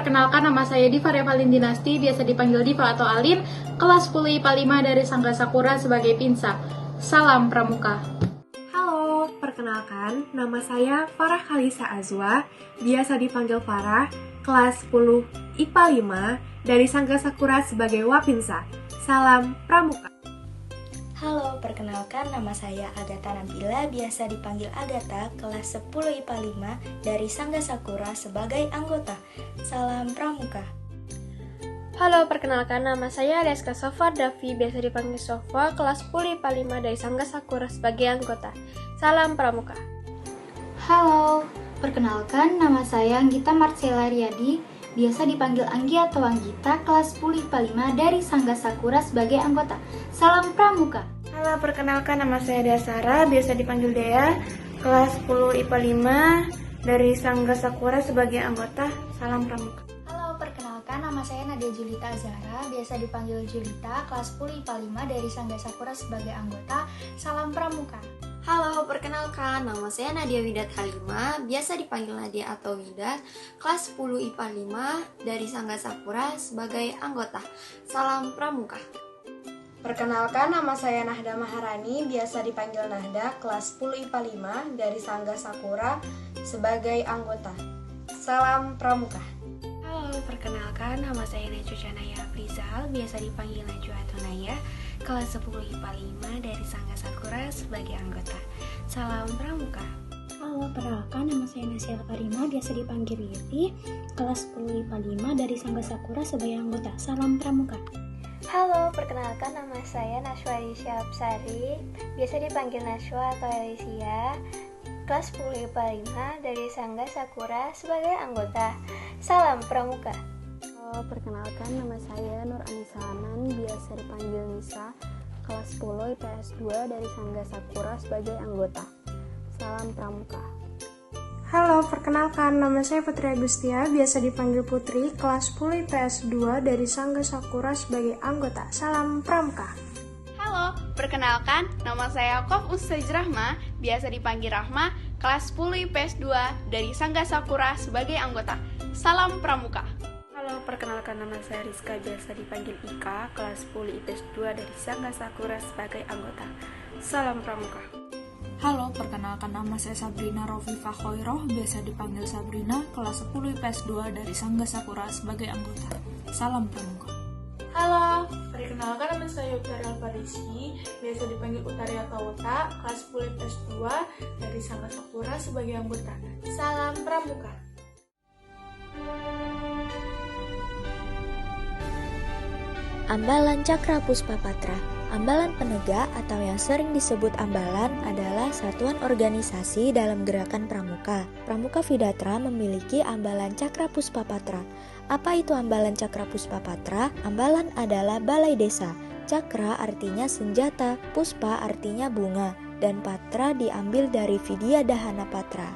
perkenalkan nama saya Diva Revalin Dinasti, biasa dipanggil Diva atau Alin, kelas 10 IPA 5 dari Sangga Sakura sebagai Pinsa. Salam Pramuka. Halo, perkenalkan, nama saya Farah Khalisa Azwa, biasa dipanggil Farah, kelas 10 IPA 5 dari Sangga Sakura sebagai Wapinsa. Salam Pramuka. Halo, perkenalkan nama saya Agatha Nabila, biasa dipanggil Agatha, kelas 10 IPA 5 dari Sangga Sakura sebagai anggota. Salam Pramuka. Halo, perkenalkan nama saya Reska Sofa Davi, biasa dipanggil Sofa, kelas 10 IPA 5 dari Sangga Sakura sebagai anggota. Salam Pramuka. Halo, perkenalkan nama saya Anggita Marcella Riyadi, biasa dipanggil Anggi atau Anggita, kelas 10 IPA 5 dari Sangga Sakura sebagai anggota. Salam Pramuka. Halo, perkenalkan nama saya Dea Sara, biasa dipanggil Dea, kelas 10 IPA 5 dari Sangga Sakura sebagai anggota. Salam Pramuka. Halo, perkenalkan nama saya Nadia Julita Azhara, biasa dipanggil Julita, kelas 10 IPA 5 dari Sangga Sakura sebagai anggota. Salam Pramuka. Halo, perkenalkan nama saya Nadia Widat Halimah, biasa dipanggil Nadia atau Widat, kelas 10 IPA 5 dari Sangga Sakura sebagai anggota. Salam Pramuka. Perkenalkan nama saya Nahda Maharani, biasa dipanggil Nahda, kelas 10 IPA 5 dari Sangga Sakura sebagai anggota. Salam Pramuka. Halo, perkenalkan nama saya Najwa Canaya Afrizal, biasa dipanggil Najwa atau Naya, kelas 10 IPA 5 dari Sangga Sakura sebagai anggota. Salam Pramuka. Halo, perkenalkan nama saya Nasyal Karima, biasa dipanggil Yeti, kelas 10 IPA 5 dari Sangga Sakura sebagai anggota. Salam Pramuka. Halo, perkenalkan nama saya Nashwa Alicia Absari, biasa dipanggil Nashwa atau Alicia, kelas 10 IPA 5 dari Sangga Sakura sebagai anggota. Salam Pramuka. Halo, perkenalkan nama saya Nur Anissa Hanan, biasa dipanggil Nisa, kelas 10 IPS 2 dari Sangga Sakura sebagai anggota. Salam Pramuka. Halo, perkenalkan nama saya Putri Agustia, biasa dipanggil Putri, kelas 10 IPS 2 dari Sangga Sakura sebagai anggota. Salam Pramuka. Halo, perkenalkan nama saya Kof Ustaz Rahma, biasa dipanggil Rahma, kelas 10 IPS 2 dari Sangga Sakura sebagai anggota. Salam Pramuka. Halo, perkenalkan nama saya Rizka, biasa dipanggil Ika, kelas 10 IPS 2 dari Sangga Sakura sebagai anggota. Salam Pramuka. Halo, perkenalkan nama saya Sabrina Rofifa Khoiroh, biasa dipanggil Sabrina, kelas 10 IPS 2 dari Sangga Sakura sebagai anggota. Salam Pramuka. Halo, perkenalkan nama saya Utari Alfarisi, biasa dipanggil Utari atau Uta, kelas 10 IPS 2 dari Sangga Sakura sebagai anggota. Salam Pramuka. Ambalan Cakra Puspa Patra. Ambalan penegak atau yang sering disebut ambalan adalah satuan organisasi dalam gerakan pramuka. Pramuka Vidatra memiliki ambalan Cakra Puspa Patra. Apa itu ambalan Cakra Puspa Patra? Ambalan adalah balai desa. Cakra artinya senjata, Puspa artinya bunga, dan Patra diambil dari Vidya Dahana Patra.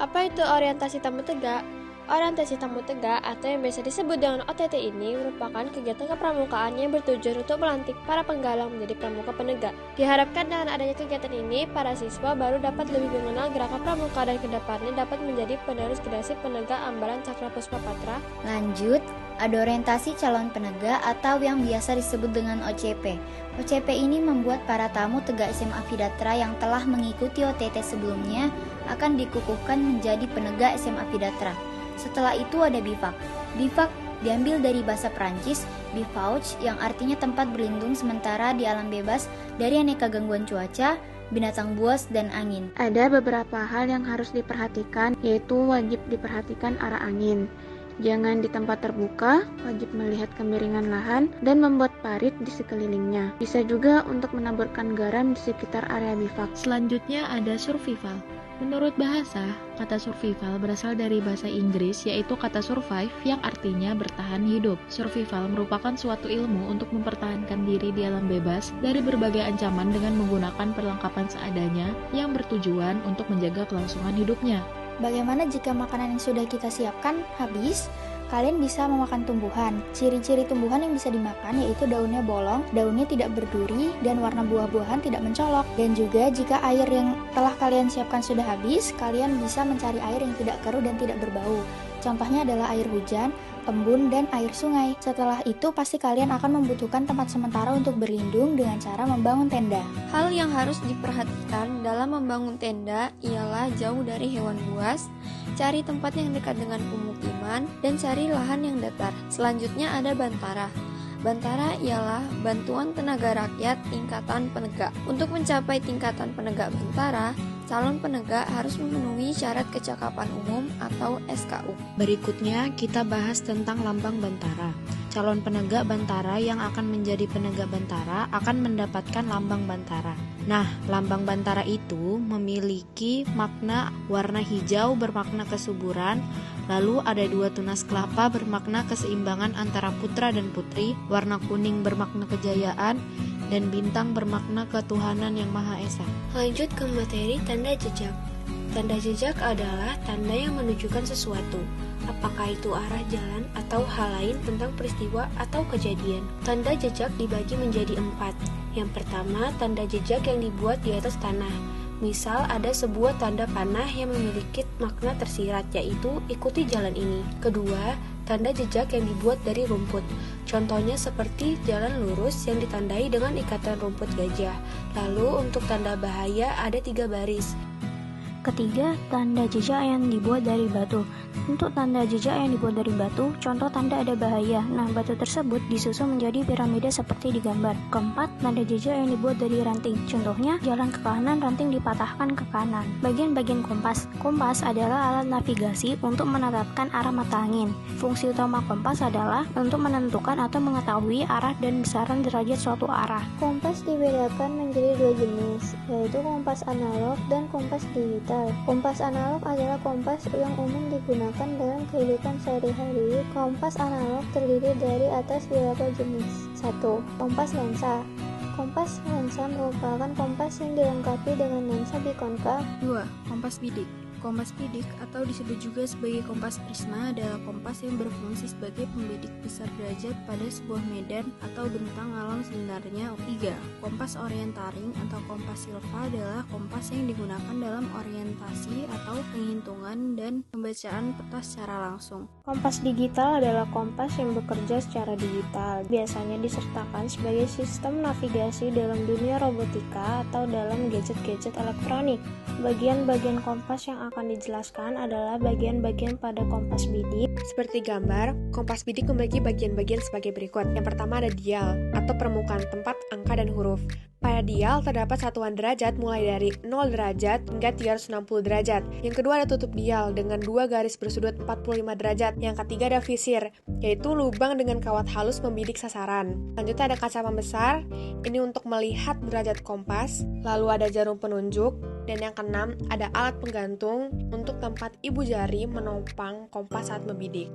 Apa itu orientasi tamu tegak? Orientasi tamu tegak atau yang biasa disebut dengan OTT ini merupakan kegiatan kepramukaan yang bertujuan untuk melantik para penggalang menjadi pramuka penegak. Diharapkan dengan adanya kegiatan ini, para siswa baru dapat lebih mengenal gerakan pramuka dan kedepannya dapat menjadi penerus generasi penegak ambalan Cakra Puspa Patra. Lanjut, ada orientasi calon penegak atau yang biasa disebut dengan OCP. OCP ini membuat para tamu tegak SMA Vidatra yang telah mengikuti OTT sebelumnya akan dikukuhkan menjadi penegak SMA Vidatra. Setelah itu ada bivak. Bivak diambil dari bahasa Prancis, bivouac, yang artinya tempat berlindung sementara di alam bebas dari aneka gangguan cuaca, binatang buas, dan angin. Ada beberapa hal yang harus diperhatikan, yaitu wajib diperhatikan arah angin. Jangan di tempat terbuka, wajib melihat kemiringan lahan, dan membuat parit di sekelilingnya. Bisa juga untuk menaburkan garam di sekitar area bivak. Selanjutnya ada survival. Menurut bahasa, kata survival berasal dari bahasa Inggris yaitu kata survive yang artinya bertahan hidup. Survival merupakan suatu ilmu untuk mempertahankan diri di alam bebas dari berbagai ancaman dengan menggunakan perlengkapan seadanya yang bertujuan untuk menjaga kelangsungan hidupnya. Bagaimana jika makanan yang sudah kita siapkan habis? Kalian bisa memakan tumbuhan. Ciri-ciri tumbuhan yang bisa dimakan yaitu daunnya bolong, daunnya tidak berduri, dan warna buah-buahan tidak mencolok. Dan juga jika air yang telah kalian siapkan sudah habis, kalian bisa mencari air yang tidak keruh dan tidak berbau. Contohnya adalah air hujan, embun, dan air sungai. Setelah itu pasti kalian akan membutuhkan tempat sementara untuk berlindung dengan cara membangun tenda. Hal yang harus diperhatikan dalam membangun tenda ialah jauh dari hewan buas, cari tempat yang dekat dengan pemukiman, dan cari lahan yang datar. Selanjutnya ada bantara. Bantara ialah bantuan tenaga rakyat tingkatan penegak. Untuk mencapai tingkatan penegak bantara, calon penegak harus memenuhi syarat kecakapan umum atau SKU. Berikutnya kita bahas tentang lambang bantara. Calon penegak bantara yang akan menjadi penegak bantara akan mendapatkan lambang bantara. Nah, lambang bantara itu memiliki makna warna hijau bermakna kesuburan, lalu ada 2 tunas kelapa bermakna keseimbangan antara putra dan putri, warna kuning bermakna kejayaan, dan bintang bermakna ketuhanan yang Maha Esa. Lanjut ke materi tanda jejak. Tanda jejak adalah tanda yang menunjukkan sesuatu, apakah itu arah jalan atau hal lain tentang peristiwa atau kejadian. Tanda jejak dibagi menjadi 4. Yang pertama, tanda jejak yang dibuat di atas tanah. Misal ada sebuah tanda panah yang memiliki makna tersirat, yaitu ikuti jalan ini. Kedua, tanda jejak yang dibuat dari rumput. Contohnya seperti jalan lurus yang ditandai dengan ikatan rumput gajah. Lalu untuk tanda bahaya ada 3 baris. Ketiga, tanda jejak yang dibuat dari batu. Untuk tanda jejak yang dibuat dari batu, contoh tanda ada bahaya. Nah, batu tersebut disusun menjadi piramida seperti di gambar. Keempat, tanda jejak yang dibuat dari ranting. Contohnya, jalan ke kanan, ranting dipatahkan ke kanan. Bagian-bagian kompas. Kompas adalah alat navigasi untuk menetapkan arah mata angin. Fungsi utama kompas adalah untuk menentukan atau mengetahui arah dan besaran derajat suatu arah. Kompas dibedakan menjadi 2 jenis, yaitu kompas analog dan kompas digital. Kompas analog adalah kompas yang umum digunakan dalam kehidupan sehari-hari. Kompas analog terdiri dari atas beberapa jenis. 1. Kompas lensa. Kompas lensa merupakan kompas yang dilengkapi dengan lensa bikonkav. 2. Kompas bidik. Kompas bidik atau disebut juga sebagai kompas prisma adalah kompas yang berfungsi sebagai pembidik besar derajat pada sebuah medan atau bentang alam sebenarnya. 3. Kompas orientaring atau kompas silva adalah kompas yang digunakan dalam orientasi atau penghitungan dan pembacaan peta secara langsung. Kompas digital adalah kompas yang bekerja secara digital, biasanya disertakan sebagai sistem navigasi dalam dunia robotika atau dalam gadget-gadget elektronik. Bagian-bagian kompas yang akan dijelaskan adalah bagian-bagian pada kompas bidik. Seperti gambar, kompas bidik memiliki bagian-bagian sebagai berikut. Yang pertama ada dial, atau permukaan tempat, angka, dan huruf. Pada dial terdapat satuan derajat mulai dari 0 derajat hingga 360 derajat. Yang kedua ada tutup dial dengan 2 garis bersudut 45 derajat. Yang ketiga ada visir, yaitu lubang dengan kawat halus membidik sasaran. Selanjutnya ada kaca pembesar, ini untuk melihat derajat kompas. Lalu ada jarum penunjuk. Dan yang keenam ada alat penggantung untuk tempat ibu jari menopang kompas saat membidik.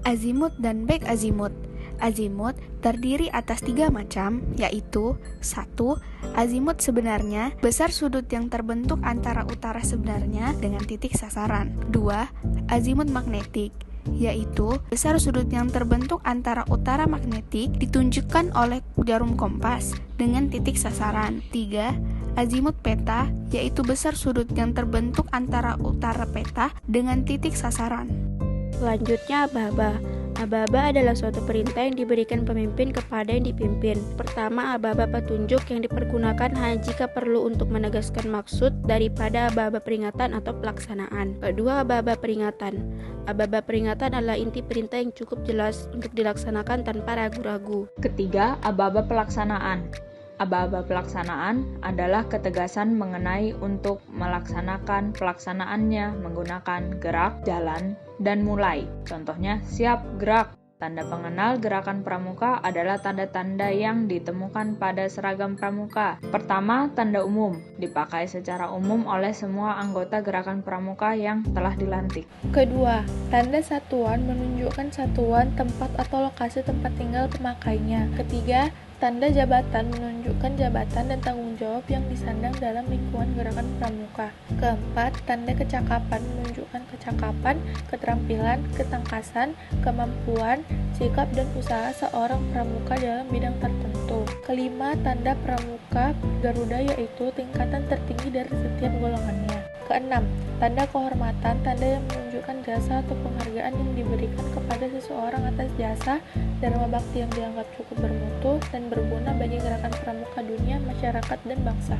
Azimut dan back azimut. Azimut terdiri atas 3 macam, yaitu 1. Azimut sebenarnya, besar sudut yang terbentuk antara utara sebenarnya dengan titik sasaran. 2. Azimut magnetik, yaitu besar sudut yang terbentuk antara utara magnetik ditunjukkan oleh jarum kompas dengan titik sasaran. 3. Azimut peta, yaitu besar sudut yang terbentuk antara utara peta dengan titik sasaran. Selanjutnya aba-aba. Aba-aba adalah suatu perintah yang diberikan pemimpin kepada yang dipimpin. Pertama, aba-aba petunjuk yang dipergunakan hanya jika perlu untuk menegaskan maksud daripada aba-aba peringatan atau pelaksanaan. Kedua, aba-aba peringatan. Aba-aba peringatan adalah inti perintah yang cukup jelas untuk dilaksanakan tanpa ragu-ragu. Ketiga, aba-aba pelaksanaan. Aba-aba pelaksanaan adalah ketegasan mengenai untuk melaksanakan pelaksanaannya menggunakan gerak, jalan, dan mulai. Contohnya, siap, gerak. Tanda pengenal gerakan pramuka adalah tanda-tanda yang ditemukan pada seragam pramuka. Pertama, tanda umum, dipakai secara umum oleh semua anggota gerakan pramuka yang telah dilantik. Kedua, tanda satuan menunjukkan satuan, tempat, atau lokasi tempat tinggal pemakainya. Ketiga, tanda jabatan menunjukkan jabatan dan tanggung jawab yang disandang dalam lingkungan gerakan pramuka. Keempat, tanda kecakapan menunjukkan kecakapan, keterampilan, ketangkasan, kemampuan, sikap dan usaha seorang pramuka dalam bidang tertentu. Kelima, tanda pramuka Garuda yaitu tingkatan tertinggi dari setiap golongannya. Keenam, tanda kehormatan, tanda yang menunjukkan jasa atau penghargaan yang diberikan kepada seseorang atas jasa, dharma bakti yang dianggap cukup bermutu dan berguna bagi gerakan pramuka dunia, masyarakat, dan bangsa.